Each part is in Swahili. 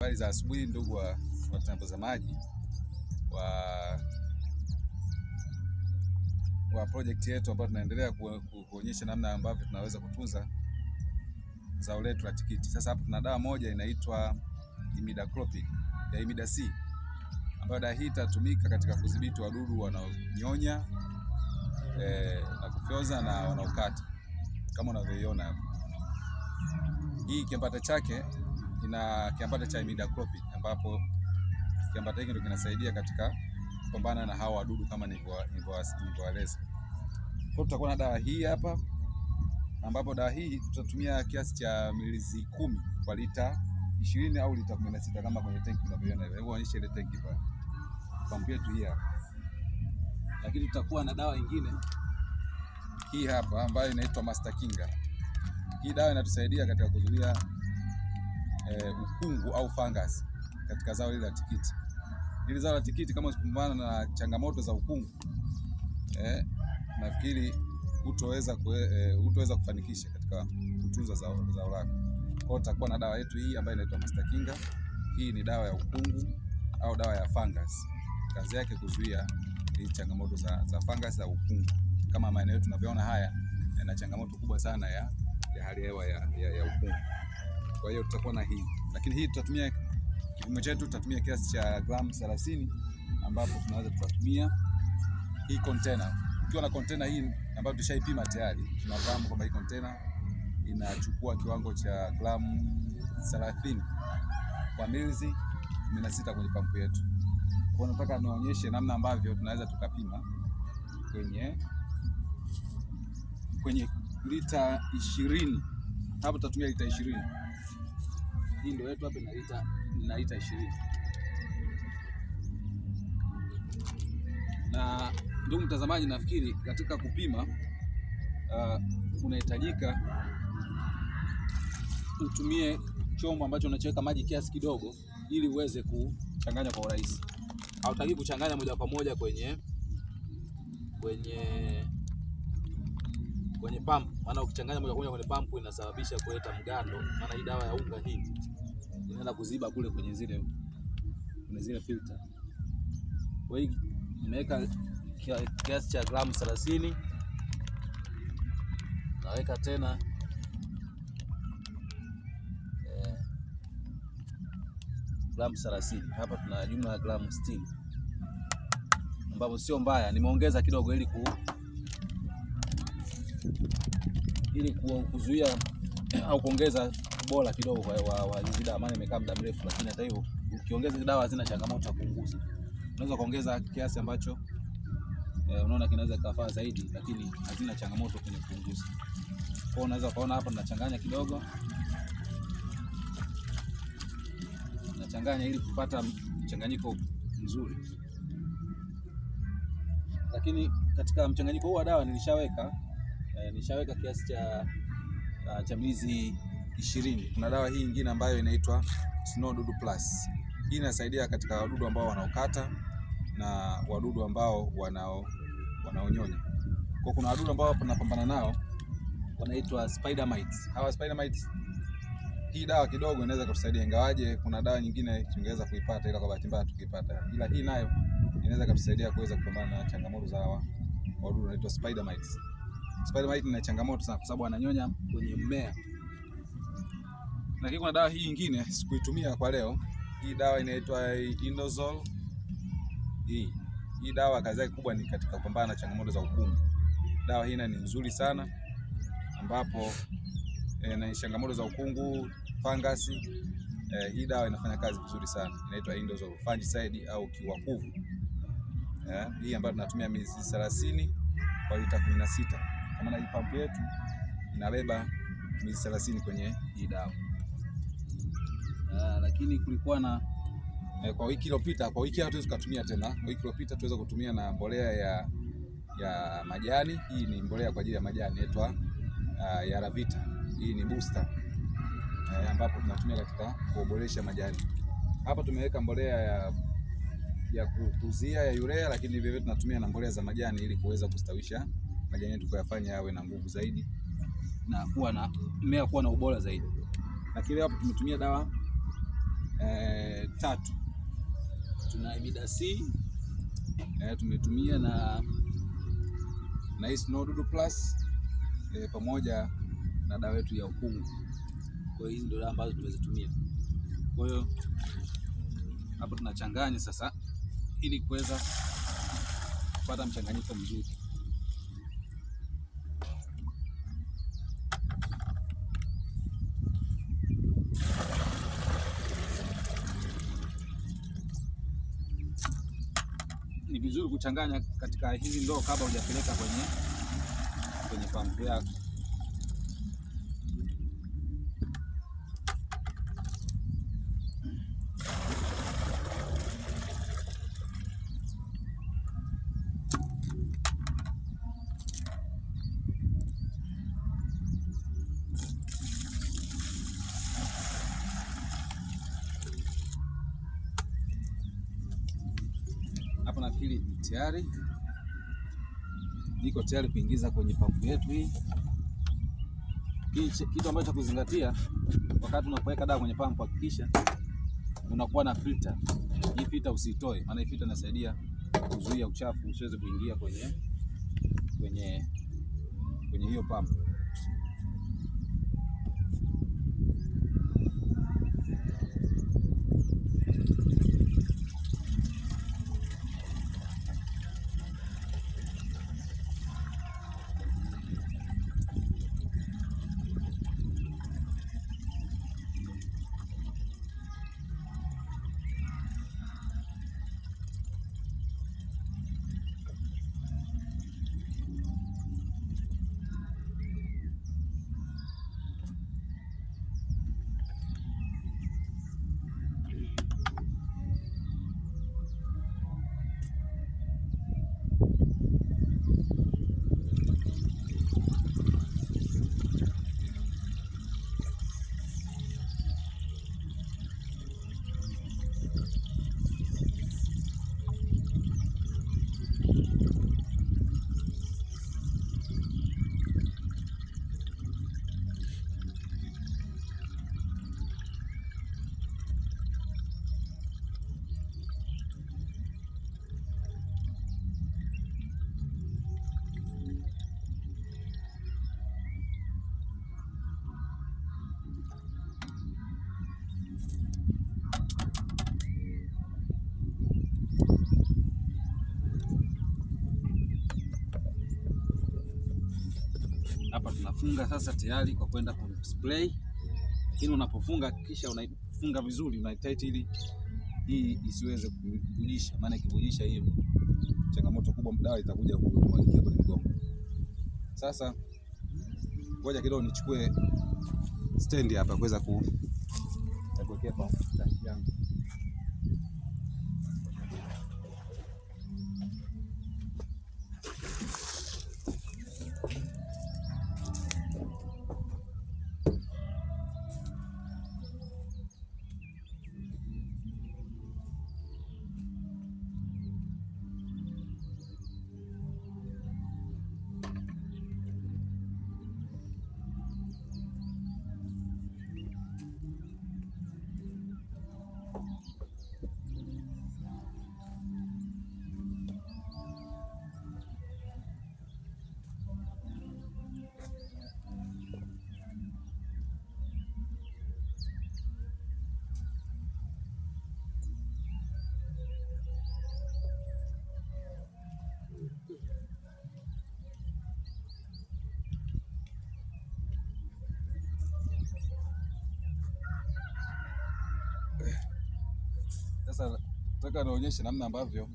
Habari za asubuhi ndugu watazamaji wa project yetu ambayo tunaendelea kuonyesha namna ambavyo tunaweza kutunza zao letu la tikiti. Sasa hapa tuna dawa moja inaitwa Imidacloprid ya Imidac, ambayo dawa hii itatumika katika kudhibiti wadudu wanaonyonya na kufyoza na wanaokata kama unavyoiona hapa. Hii kiambata chake ina kiambata cha Imidacloprid, ambapo kiambata hiki ndio kinasaidia katika kupambana na hawa wadudu kama nilivyoeleza. Kwa tutakuwa na dawa hii hapa, ambapo dawa hii tutatumia kiasi cha mililita 10 kwa lita 20 au lita 16 kama kwenye tanki unavyoona hivi. Hebu onyesha ile tanki pale. Pampu yetu hii hapa. Lakini tutakuwa na dawa nyingine hii hapa ambayo inaitwa Master Kinga. Hii dawa inatusaidia katika kuzuia ukungu au fungus katika zao hili la tikiti. Hili zao la tikiti kama usipambana na changamoto za ukungu, nafikiri hutoweza kufanikisha katika kutunza zao lako. Kwa hiyo tutakuwa na dawa yetu hii ambayo inaitwa Master Kinga. Hii ni dawa ya ukungu au dawa ya fungus. Kazi yake kuzuia hizi changamoto za fungus za ukungu. Kama maeneo yetu tunavyoona haya yana changamoto kubwa sana ya hali ya hewa ya ukungu. Kwa hiyo tutakuwa na hii. Lakini hii tutatumia kipimo chetu, tutatumia kiasi cha gramu 30, ambapo tunaweza tukatumia hii container. Ukiwa na container hii ambayo tushaipima tayari, tunafahamu kwamba hii container inachukua kiwango cha gramu 30 kwa mililita 16 kwenye pampu yetu. Kwa hiyo nataka nionyeshe namna ambavyo tunaweza tukapima kwenye lita 20. Hapo tutatumia lita 20. Hii ndio yetu hapa ina lita 20. Na ndugu mtazamaji, nafikiri katika kupima unahitajika utumie chombo ambacho unachoweka maji kiasi kidogo ili uweze kuchanganya kwa urahisi. Hautaki kuchanganya moja kwa moja kwenye pampu, maana ukichanganya moja kwa moja kwenye pampu inasababisha kuleta mgando, maana hii dawa ya unga hii inaenda kuziba kule kwenye zile filter. Kwa hiyo nimeweka kiasi cha gramu 30, naweka tena gramu 30. Hapa tuna jumla ya gramu 60, ambapo sio mbaya, nimeongeza kidogo ili kuzuia au kuongeza bora kidogo wa hizi dawa, maana imekaa muda mrefu. Lakini hata hivyo ukiongeza hizi dawa hazina changamoto ya kuunguza. Unaweza kuongeza kiasi ambacho unaona kinaweza kufaa zaidi, lakini hazina changamoto kwenye kuunguza. Kwa hiyo unaweza kuona hapa tunachanganya kidogo, nachanganya ili kupata mchanganyiko mzuri. Lakini katika mchanganyiko huu wa dawa nilishaweka kiasi cha mililita 20. Kuna dawa hii nyingine ambayo inaitwa Snow Dudu Plus. Hii inasaidia katika wadudu ambao wanaokata na wadudu ambao wanaonyonya. Kwa kuna wadudu ambao tunapambana nao wanaitwa spider mites. Hawa spider mites, hii dawa kidogo inaweza kutusaidia, ingawaje kuna dawa nyingine tungeweza kuipata, ila kwa bahati mbaya tukipata. Ila hii nayo inaweza kutusaidia kuweza kupambana na changamoto za hawa wadudu wanaitwa spider mites. Spider mite ina changamoto sana kwa sababu wananyonya kwenye mmea. Lakini kuna dawa hii nyingine sikuitumia kwa leo. Hii dawa inaitwa Indozol. Hii dawa kazi yake kubwa ni katika kupambana na changamoto za ukungu. Dawa hii ni nzuri sana, ambapo na changamoto za ukungu, fungus, hii dawa inafanya kazi vizuri sana. Inaitwa Indozol fungicide au kiuakuvu. Hii ambayo tunatumia mililita 30 kwa lita 16. Kama na hii pampu yetu inabeba mililita 30 kwenye hii dawa. Lakini kulikuwa na kwa wiki iliyopita, kwa wiki hatuwezi kutumia tena. Kwa wiki iliyopita tuweza kutumia na mbolea ya majani. Hii ni mbolea kwa ajili ya majani inaitwa Yaravita. Hii ni booster ambapo tunatumia katika kuboresha majani. Hapa tumeweka mbolea ya kukuzia ya urea, lakini vile vile tunatumia na mbolea za majani ili kuweza kustawisha majani yetu, kuyafanya yawe na nguvu zaidi na mmea kuwa na ubora zaidi. Lakini hapo tumetumia dawa 3. Tuna Imida C, tumetumia na hii Snow Dudu Plus pamoja na dawa yetu ya ukungu. Kwa hiyo hizi ndio dawa ambazo tumezitumia. Kwa hiyo hapo tunachanganya sasa ili kuweza kupata mchanganyiko mzuri. Ni vizuri kuchanganya katika hizi ndoo kabla hujapeleka kwenye pampu yako. Hapo nafikiri tayari niko tayari kuingiza kwenye pampu yetu hii. Kitu ambacho kuzingatia wakati unapoweka dawa kwenye pampu, hakikisha unakuwa na filter. Hii filter usitoe, maana hii filter inasaidia kuzuia uchafu usiweze kuingia kwenye hiyo pampu. Hapa tunafunga sasa tayari kwa kwenda ku spray. Lakini unapofunga kisha unaifunga vizuri, unatight ili hii isiweze kuvujisha, maana ikivujisha hiyo changamoto kubwa, dawa itakuja kumwagikia kwenye mgongo. Sasa ngoja kidogo nichukue stand hapa kuweza kuwekea pampu yangu. Sasa nataka naonyeshe namna ambavyo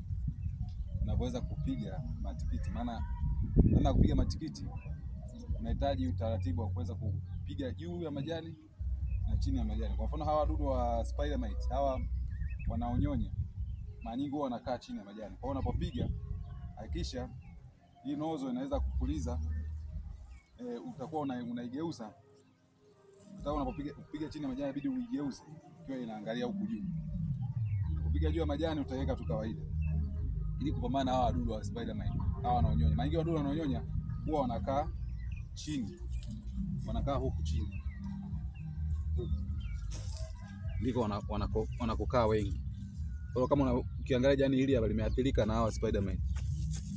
unaweza kupiga matikiti, maana namna ya kupiga matikiti unahitaji utaratibu wa kuweza kupiga juu ya majani na chini ya majani. Kwa mfano hawa wadudu wa spider mite, hawa wanaonyonya, mara nyingi huwa wanakaa chini ya majani. Kwa hiyo unapopiga hakikisha hii nozo inaweza kupuliza, utakuwa unaigeuza. Kama unapopiga chini ya majani inabidi uigeuze ikiwa inaangalia huku juu. Unapopiga juu ya majani utaweka tu kawaida, ili kupambana na hawa wadudu wa spider mite. Hawa wanaonyonya, mara nyingi wadudu wanaonyonya huwa wanakaa chini, wanakaa huku chini. ndivyo wanakokaa wengi. Kwa kama ukiangalia jani hili hapa limeathirika na hawa Spiderman.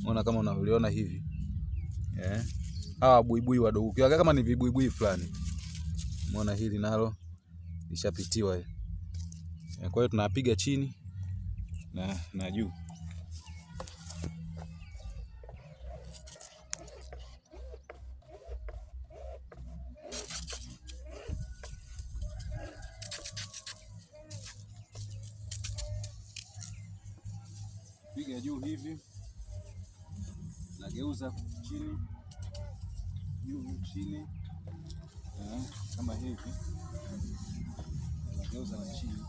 Unaona kama unavyoona hivi. Hawa buibui wadogo. Ukiangalia kama ni vibuibui fulani. Umeona hili nalo lishapitiwa. Kwa hiyo tunapiga chini na juu. Piga juu hivi, nageuza chini, juu chini, kama hivi, nageuza na chini.